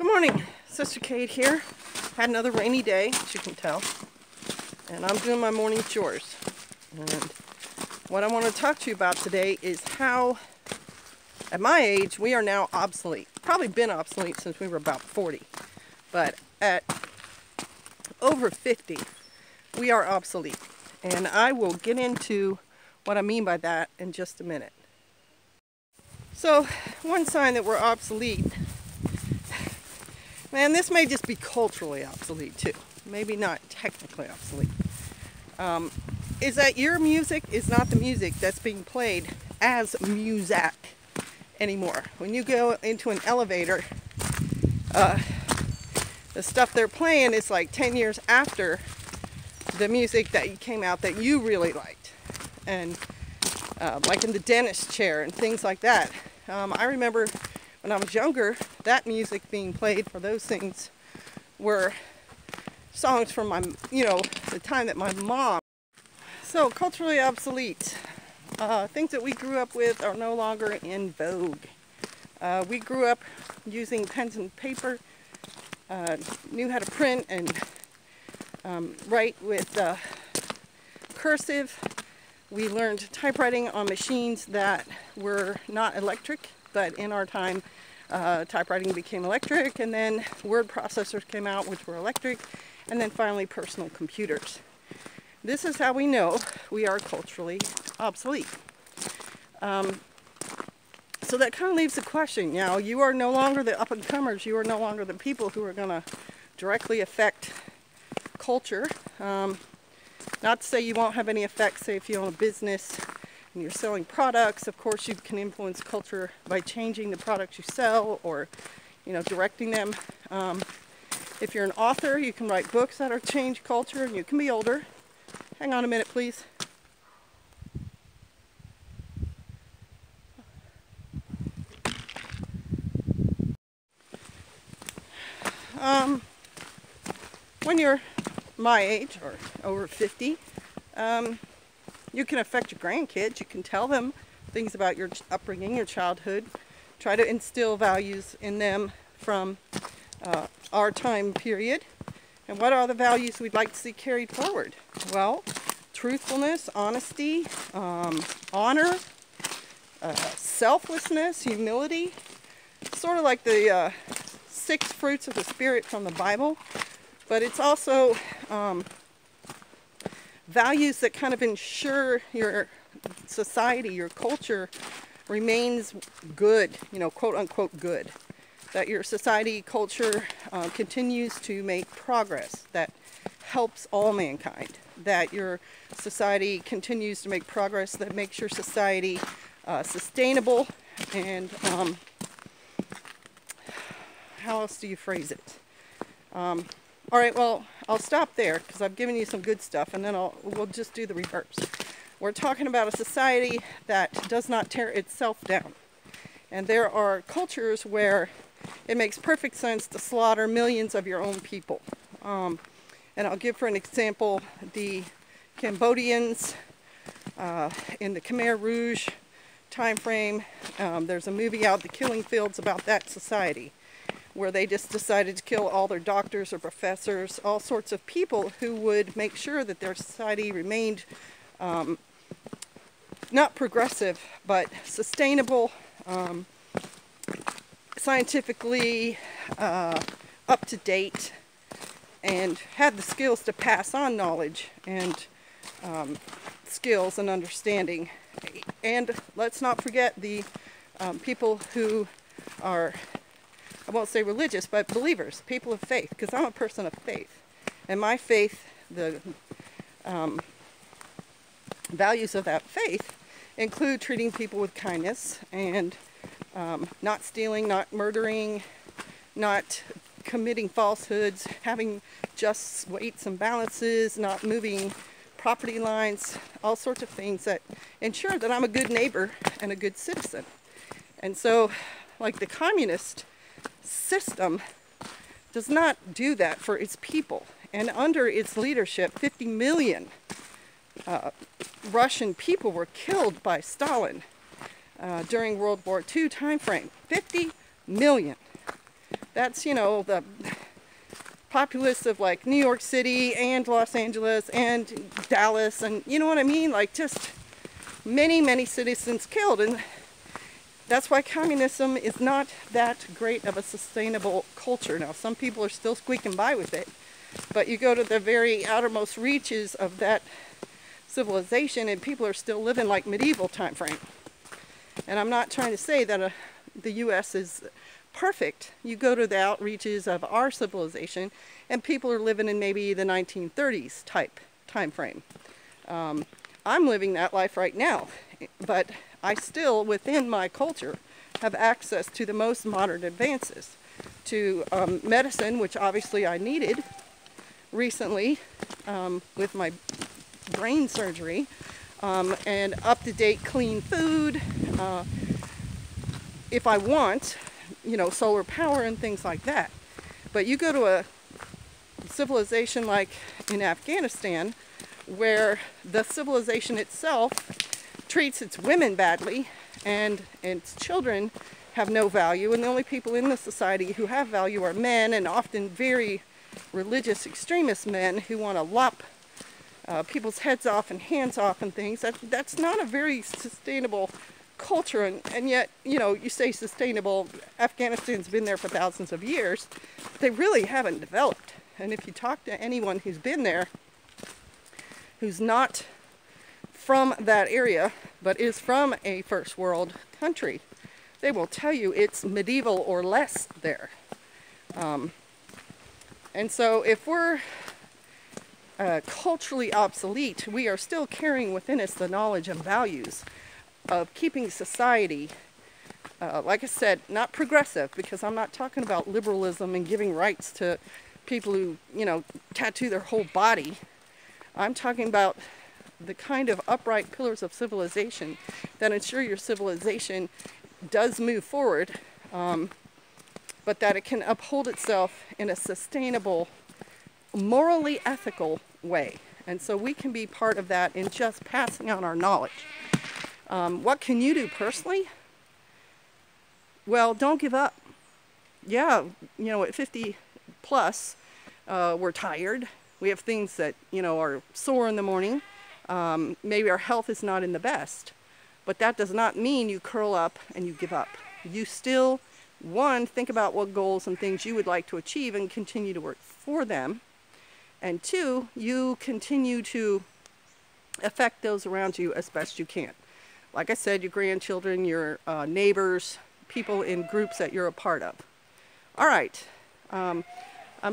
Good morning, Sister Kate here. Had another rainy day, as you can tell, and I'm doing my morning chores. And what I want to talk to you about today is how, at my age, we are now obsolete. Probably been obsolete since we were about 40, but at over 50, we are obsolete. And I will get into what I mean by that in just a minute. So, one sign that we're obsolete, man, this may just be culturally obsolete too, maybe not technically obsolete, is that your music is not the music that's being played as music anymore. When you go into an elevator, the stuff they're playing is like 10 years after the music that came out that you really liked. And like in the dentist chair and things like that. I remember when I was younger, that music being played for those things were songs from my, the time that my mom. So culturally obsolete. Things that we grew up with are no longer in vogue. We grew up using pens and paper, knew how to print and write with cursive. We learned typewriting on machines that were not electric, but in our time, typewriting became electric, and then word processors came out, which were electric, and then finally personal computers. This is how we know we are culturally obsolete. So that kind of leaves the question, you are no longer the up-and-comers, you are no longer the people who are going to directly affect culture. Not to say you won't have any effect, say if you own a business and you're selling products, of course you can influence culture by changing the products you sell or, directing them. If you're an author, you can write books that are change culture, and you can be older. Hang on a minute, please. When you're my age or over 50, you can affect your grandkids. You can tell them things about your upbringing, your childhood. Try to instill values in them from our time period. And what are the values we'd like to see carried forward? Well, truthfulness, honesty, honor, selflessness, humility. Sort of like the 6 fruits of the Spirit from the Bible. But it's also values that kind of ensure your society, your culture remains good, quote unquote good. That your society, culture continues to make progress, that helps all mankind. That your society continues to make progress, that makes your society sustainable, and how else do you phrase it? All right, well, I'll stop there because I've given you some good stuff, and then we'll just do the reverse. We're talking about a society that does not tear itself down. And there are cultures where it makes perfect sense to slaughter millions of your own people. And I'll give for an example the Cambodians in the Khmer Rouge time frame. There's a movie out, The Killing Fields, about that society, where they just decided to kill all their doctors or professors, all sorts of people who would make sure that their society remained not progressive, but sustainable, scientifically up to date, and had the skills to pass on knowledge and skills and understanding. And let's not forget the people who are, I won't say religious, but believers, people of faith, because I'm a person of faith. And my faith, the values of that faith include treating people with kindness and not stealing, not murdering, not committing falsehoods, having just weights and balances, not moving property lines, all sorts of things that ensure that I'm a good neighbor and a good citizen. And so, like the communist system does not do that for its people. And under its leadership, 50 million Russian people were killed by Stalin during World War II time frame. 50 million. That's, you know, the populace of like New York City and Los Angeles and Dallas, and you know what I mean? Like just many, many citizens killed. And that's why communism is not that great of a sustainable culture. Now, some people are still squeaking by with it, but you go to the very outermost reaches of that civilization and people are still living like medieval time frame. And I'm not trying to say that the U.S. is perfect. You go to the outreaches of our civilization and people are living in maybe the 1930s type time frame. I'm living that life right now, but I still, within my culture, have access to the most modern advances, to medicine, which obviously I needed recently with my brain surgery, and up-to-date clean food, if I want, you know, solar power and things like that. But you go to a civilization like in Afghanistan, where the civilization itself treats its women badly and its children have no value, and the only people in the society who have value are men, and often very religious extremist men who want to lop people's heads off and hands off and things. That's not a very sustainable culture, and yet, you know, you say sustainable. Afghanistan's been there for thousands of years. They really haven't developed. And if you talk to anyone who's been there, who's not from that area, but is from a first world country, they will tell you it's medieval or less there. And so if we're culturally obsolete, we are still carrying within us the knowledge and values of keeping society, like I said, not progressive, because I'm not talking about liberalism and giving rights to people who, you know, tattoo their whole body. I'm talking about the kind of upright pillars of civilization that ensure your civilization does move forward, but that it can uphold itself in a sustainable, morally ethical way. And so we can be part of that in just passing on our knowledge. What can you do personally? Well, don't give up. Yeah, you know, at 50 plus, we're tired. We have things that, you know, are sore in the morning. Maybe our health is not in the best. But that does not mean you curl up and you give up. You still, one, think about what goals and things you would like to achieve and continue to work for them. And two, you continue to affect those around you as best you can. Like I said, your grandchildren, your neighbors, people in groups that you're a part of. All right, I'm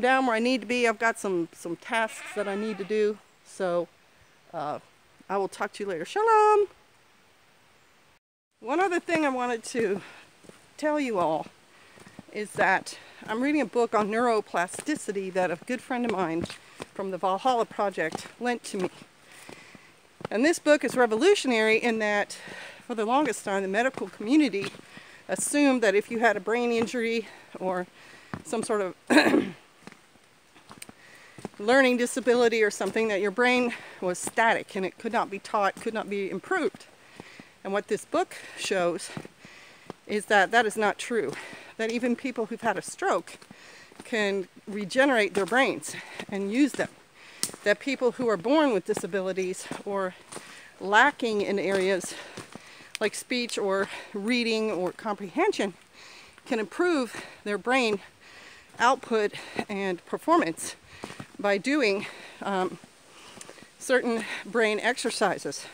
down where I need to be. I've got some tasks that I need to do. So I will talk to you later. Shalom. One other thing I wanted to tell you all is that I'm reading a book on neuroplasticity that a good friend of mine from the Valhalla Project lent to me. And this book is revolutionary in that for the longest time the medical community assumed that if you had a brain injury or some sort of learning disability or something, that your brain was static and it could not be taught, could not be improved. And what this book shows is that that is not true. That even people who've had a stroke can regenerate their brains and use them. That people who are born with disabilities or lacking in areas like speech or reading or comprehension can improve their brain output and performance by doing certain brain exercises.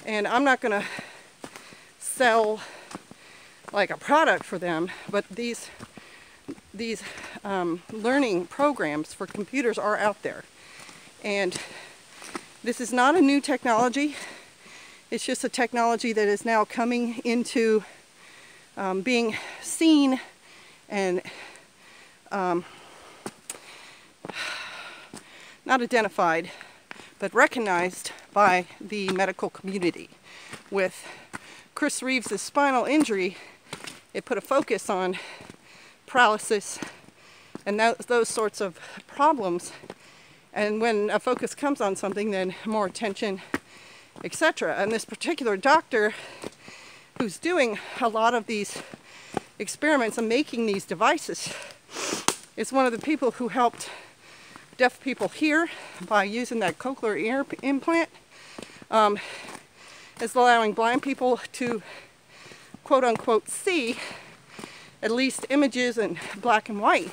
And I'm not going to sell like a product for them, but these learning programs for computers are out there. And this is not a new technology. It's just a technology that is now coming into being seen and not identified, but recognized by the medical community. With Chris Reeves' spinal injury, it put a focus on paralysis and those sorts of problems. And when a focus comes on something, then more attention, etc. And this particular doctor who's doing a lot of these experiments of making these devices is one of the people who helped deaf people hear by using that cochlear ear implant. Is allowing blind people to quote-unquote see at least images in black and white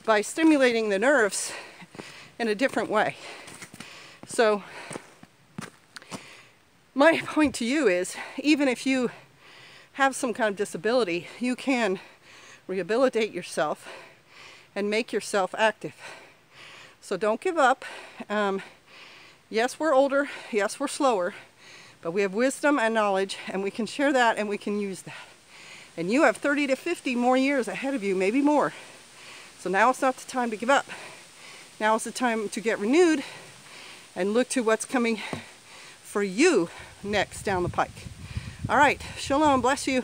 by stimulating the nerves in a different way. So my point to you is, even if you have some kind of disability, you can rehabilitate yourself and make yourself active. So don't give up. Yes, we're older, yes, we're slower, but we have wisdom and knowledge, and we can share that and we can use that. And you have 30 to 50 more years ahead of you, maybe more. So now it's not the time to give up. Now is the time to get renewed and look to what's coming for you next down the pike. All right, shalom, bless you.